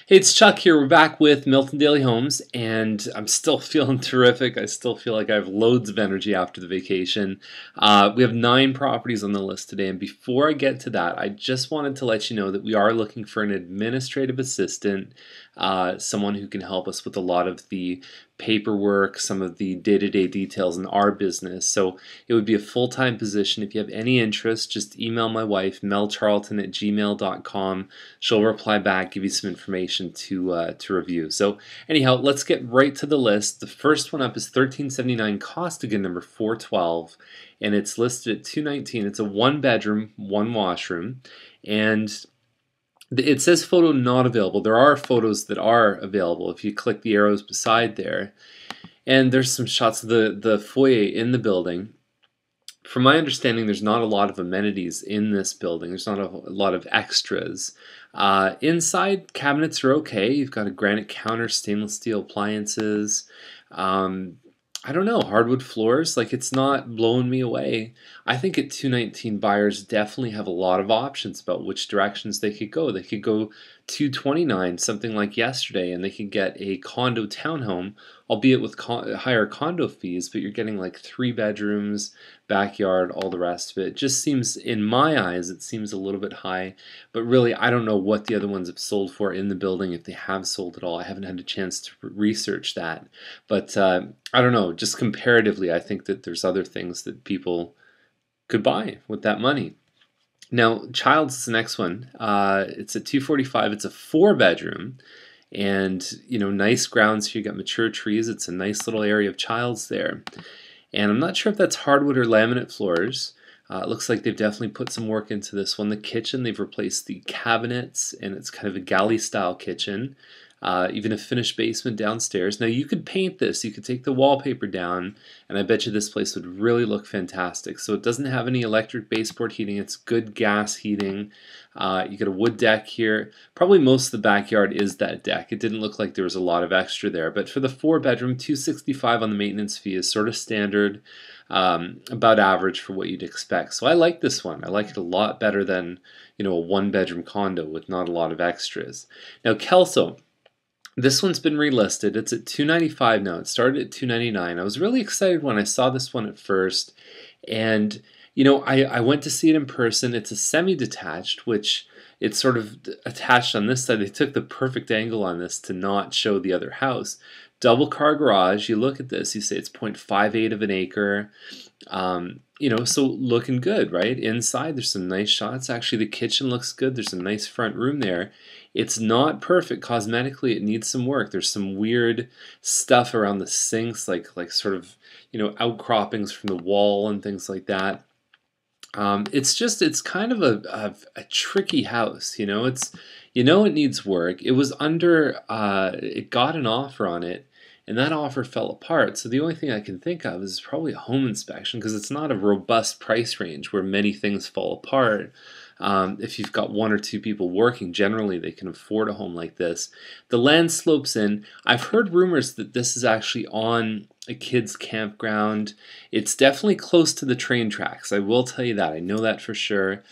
Hey, it's Chuck here. We're back with Milton Daily Homes, and I'm still feeling terrific. I still feel like I have loads of energy after the vacation. We have 9 properties on the list today, and before I get to that, I just wanted to let you know that we are looking for an administrative assistant, someone who can help us with a lot of the paperwork, some of the day-to-day details in our business. So it would be a full-time position. If you have any interest, just email my wife, melcharlton@gmail.com. She'll reply back, give you some information to review. So anyhow, let's get right to the list. The first one up is 1379 Costigan, number 412, and it's listed at 219. It's a 1-bedroom, 1-washroom, and it says photo not available. There are photos that are available if you click the arrows beside there. And there's some shots of the foyer in the building. From my understanding, there's not a lot of amenities in this building. There's not a lot of extras. Inside, cabinets are okay. You've got a granite counter, stainless steel appliances. I don't know, hardwood floors, like it's not blowing me away. I think at 219 buyers definitely have a lot of options about which directions they could go. They could go 229, something like yesterday, and they could get a condo townhome, albeit with higher condo fees, but you're getting like 3 bedrooms, backyard, all the rest of it. It just seems, in my eyes, it seems a little bit high, but really I don't know what the other ones have sold for in the building, if they have sold at all. I haven't had a chance to research that, but I don't know, just comparatively I think that there's other things that people could buy with that money. Now, Childs is the next one. It's at 245. It's a 4-bedroom, and nice grounds here. You got mature trees. It's a nice little area of Childs there, and I'm not sure if that's hardwood or laminate floors. It looks like they've definitely put some work into this one. The kitchen, they've replaced the cabinets, and it's kind of a galley-style kitchen. Even a finished basement downstairs. Now you could paint this, you could take the wallpaper down, and I bet you this place would really look fantastic. So it doesn't have any electric baseboard heating, it's good gas heating. You got a wood deck here. Probably most of the backyard is that deck. It didn't look like there was a lot of extra there, but for the 4-bedroom, $265 on the maintenance fee is sort of standard, about average for what you'd expect. So I like this one. I like it a lot better than a 1-bedroom condo with not a lot of extras. Now Kelso, this one's been relisted. It's at $295 now. It started at $299. I was really excited when I saw this one at first, and I went to see it in person. It's a semi-detached, which it's sort of attached on this side. They took the perfect angle on this to not show the other house. Double car garage. You look at this, you say it's 0.58 of an acre. So looking good, right? Inside, there's some nice shots. Actually, the kitchen looks good. There's a nice front room there. It's not perfect cosmetically. It needs some work. There's some weird stuff around the sinks, like sort of, outcroppings from the wall and things like that. It's kind of a tricky house, It's, it needs work. It was under, it got an offer on it, and that offer fell apart. So the only thing I can think of is probably a home inspection, because it's not a robust price range where many things fall apart. If you've got 1 or 2 people working, generally they can afford a home like this. The land slopes in. I've heard rumors that this is actually on a kid's campground. It's definitely close to the train tracks. I will tell you that. I know that for sure.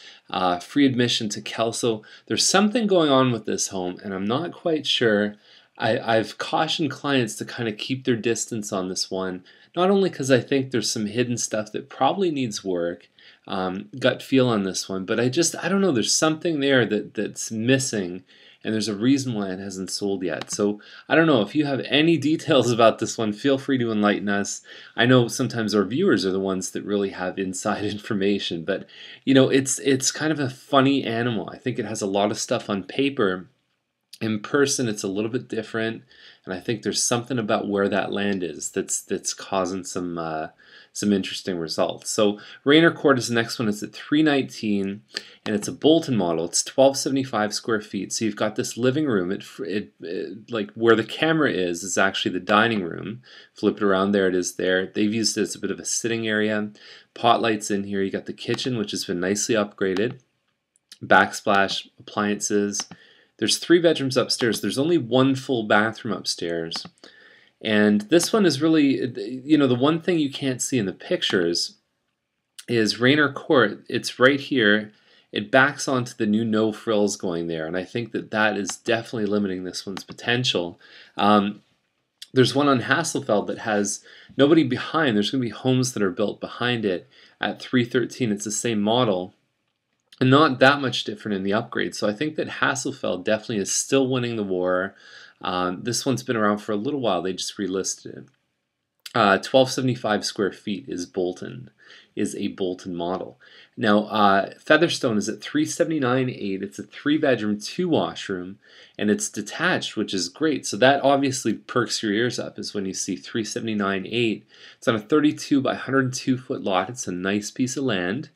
Free admission to Kelso. There's something going on with this home, and I'm not quite sure. I've cautioned clients to kind of keep their distance on this one, not only because I think there's some hidden stuff that probably needs work, gut feel on this one, but I don't know, there's something there that's missing, and there's a reason why it hasn't sold yet. So I don't know, if you have any details about this one, feel free to enlighten us. I know sometimes our viewers are the ones that really have inside information, but it's kind of a funny animal. I think it has a lot of stuff on paper. In person, it's a little bit different, and I think there's something about where that land is that's causing some interesting results. So Rainer Court is the next one. It's at $319, and it's a Bolton model. It's 1,275 square feet. So you've got this living room. It like where the camera is actually the dining room. Flip it around, there it is there. They've used it as a bit of a sitting area. Pot lights in here. You got the kitchen, which has been nicely upgraded. Backsplash, appliances. There's 3 bedrooms upstairs. There's only 1 full bathroom upstairs. And this one is really, the one thing you can't see in the pictures is Rainer Court. It's right here, it backs onto the new no frills going there, and I think that that is definitely limiting this one's potential. There's one on Hasselfeld that has nobody behind. There's going to be homes that are built behind it at 313. It's the same model and not that much different in the upgrade. So I think that Hasselfeld definitely is still winning the war. This one's been around for a little while. They just relisted it. 1275 square feet is a Bolton model. Now, Featherstone is at 379.8. It's a 3-bedroom, 2-washroom, and it's detached, which is great. So that obviously perks your ears up is when you see 379.8. It's on a 32 by 102 foot lot. It's a nice piece of land,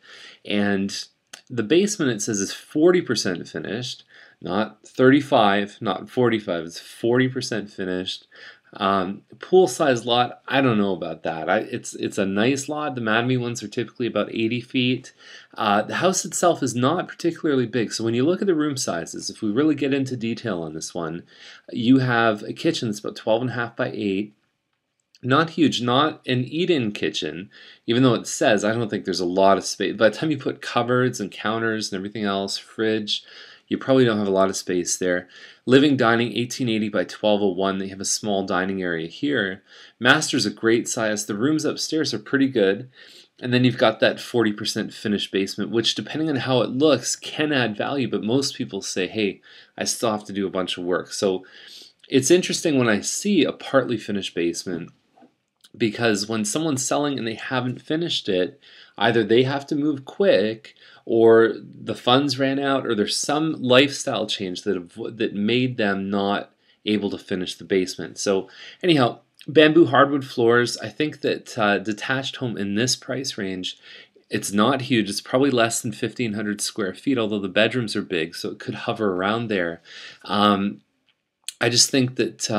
and the basement, it says, is 40% finished, not 35, not 45. It's 40% finished. Pool size lot, I don't know about that. It's a nice lot. The Mattamy ones are typically about 80 feet. The house itself is not particularly big, so when you look at the room sizes, if we really get into detail on this one, you have a kitchen that's about 12.5 by 8. Not huge, not an eat-in kitchen, even though it says, I don't think there's a lot of space. By the time you put cupboards and counters and everything else, fridge, you probably don't have a lot of space there. Living dining, 1880 by 1201. They have a small dining area here. Master's a great size. The rooms upstairs are pretty good. And then you've got that 40% finished basement, which depending on how it looks can add value, but most people say, hey, I still have to do a bunch of work. So it's interesting when I see a partly finished basement, because when someone's selling and they haven't finished it, either they have to move quick or the funds ran out or there's some lifestyle change that made them not able to finish the basement. So anyhow, bamboo hardwood floors. I think that detached home in this price range, it's not huge. It's probably less than 1,500 square feet, although the bedrooms are big, so it could hover around there. I just think that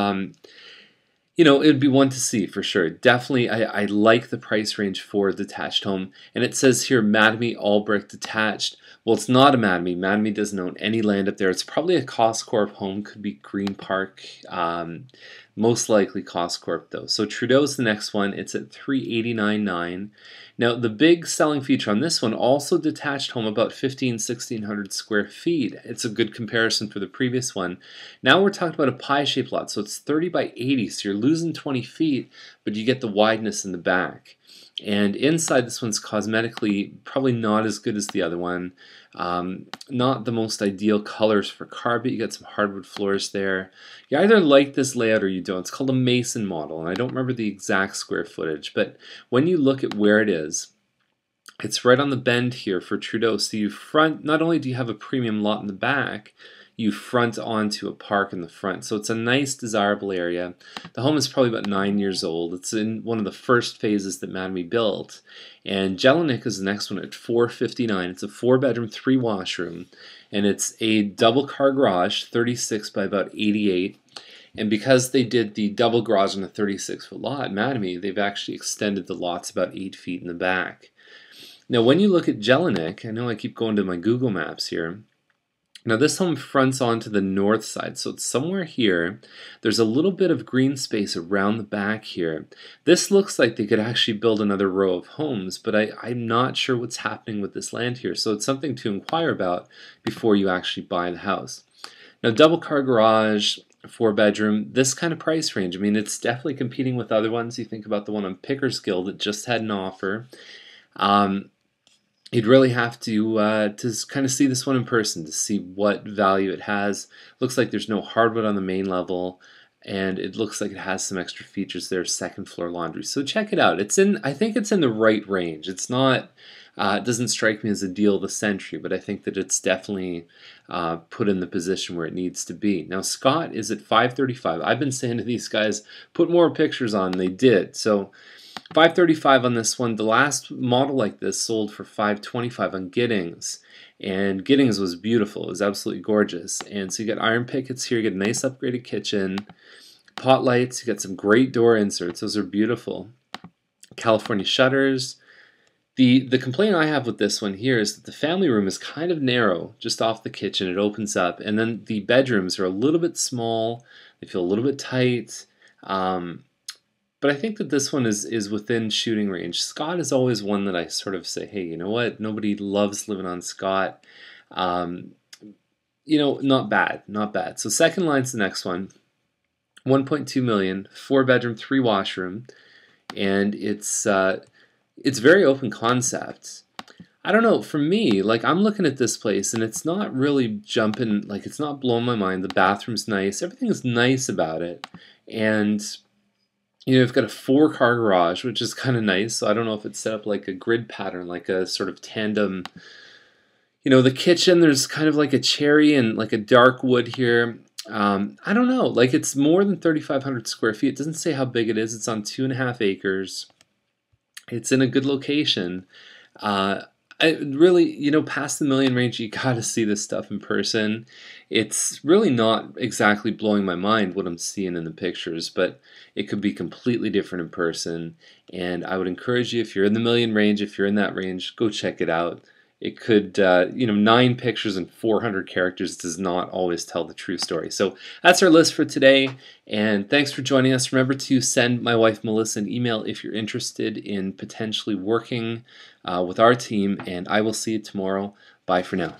it would be one to see for sure. Definitely, I like the price range for a detached home. And it says here, Mattamy all brick detached. Well, it's not a Mattamy. Mattamy doesn't own any land up there. It's probably a Coscorp home. Could be Green Park. Most likely Coscorp though. So Trudeau's the next one. It's at 389.9. Now the big selling feature on this one, also detached home, about 1,600 square feet. It's a good comparison for the previous one. Now we're talking about a pie-shaped lot, so it's 30 by 80, so you're losing 20 feet, but you get the wideness in the back. And inside, this one's cosmetically probably not as good as the other one. Not the most ideal colors for carpet. You got some hardwood floors there. You either like this layout or you don't. It's called a Mason model, and I don't remember the exact square footage, but when you look at where it is, it's right on the bend here for Trudeau. So you front, not only do you have a premium lot in the back, you front onto a park in the front. So it's a nice, desirable area. The home is probably about 9 years old. It's in one of the first phases that Mattamy built. And Jelinek is the next one at 459. It's a 4-bedroom, 3-washroom. And it's a double car garage, 36 by about 88. And because they did the double garage on a 36-foot lot, Mattamy, they've actually extended the lots about 8 feet in the back. Now, when you look at Jelinek, I know I keep going to my Google Maps here. Now this home fronts onto the north side, so it's somewhere here. There's a little bit of green space around the back here. This looks like they could actually build another row of homes, but I'm not sure what's happening with this land here, so it's something to inquire about before you actually buy the house. Now double car garage, 4-bedroom, this kind of price range, I mean, it's definitely competing with other ones. You think about the one on Pickersgill that just had an offer. You'd really have to kind of see this one in person to see what value it has. Looks like there's no hardwood on the main level, and it looks like it has some extra features there, second floor laundry. So check it out. I think it's in the right range. It's not, it doesn't strike me as a deal of the century, but I think that it's definitely put in the position where it needs to be. Now Scott is at 535. I've been saying to these guys, put more pictures on. They did. So 535 on this one. The last model like this sold for 525 on Giddings, and Giddings was beautiful. It was absolutely gorgeous. And so you get iron pickets here. You get a nice upgraded kitchen, pot lights. You get some great door inserts. Those are beautiful. California shutters. The complaint I have with this one here is that the family room is kind of narrow, just off the kitchen. It opens up, and then the bedrooms are a little bit small. They feel a little bit tight. but I think that this one is within shooting range. Scott is always one that I sort of say, hey, you know what? Nobody loves living on Scott. Um, not bad, not bad. So second line's the next one. 1.2 million, 4-bedroom, 3-washroom, and it's very open concept. I don't know, for me, like I'm looking at this place and it's not really jumping, like it's not blowing my mind. The bathroom's nice, everything's nice about it. And you've got a 4-car garage, which is kind of nice. So I don't know if it's set up like a grid pattern, like a sort of tandem. The kitchen, there's kind of like a cherry and like a dark wood here. I don't know, like it's more than 3,500 square feet. It doesn't say how big it is. It's on 2.5 acres. It's in a good location. I really, past the million range, you got to see this stuff in person. It's really not exactly blowing my mind what I'm seeing in the pictures, but it could be completely different in person. And I would encourage you, if you're in the million range, if you're in that range, go check it out. It could, 9 pictures and 400 characters does not always tell the true story. So that's our list for today, and thanks for joining us. Remember to send my wife Melissa an email if you're interested in potentially working with our team, and I will see you tomorrow. Bye for now.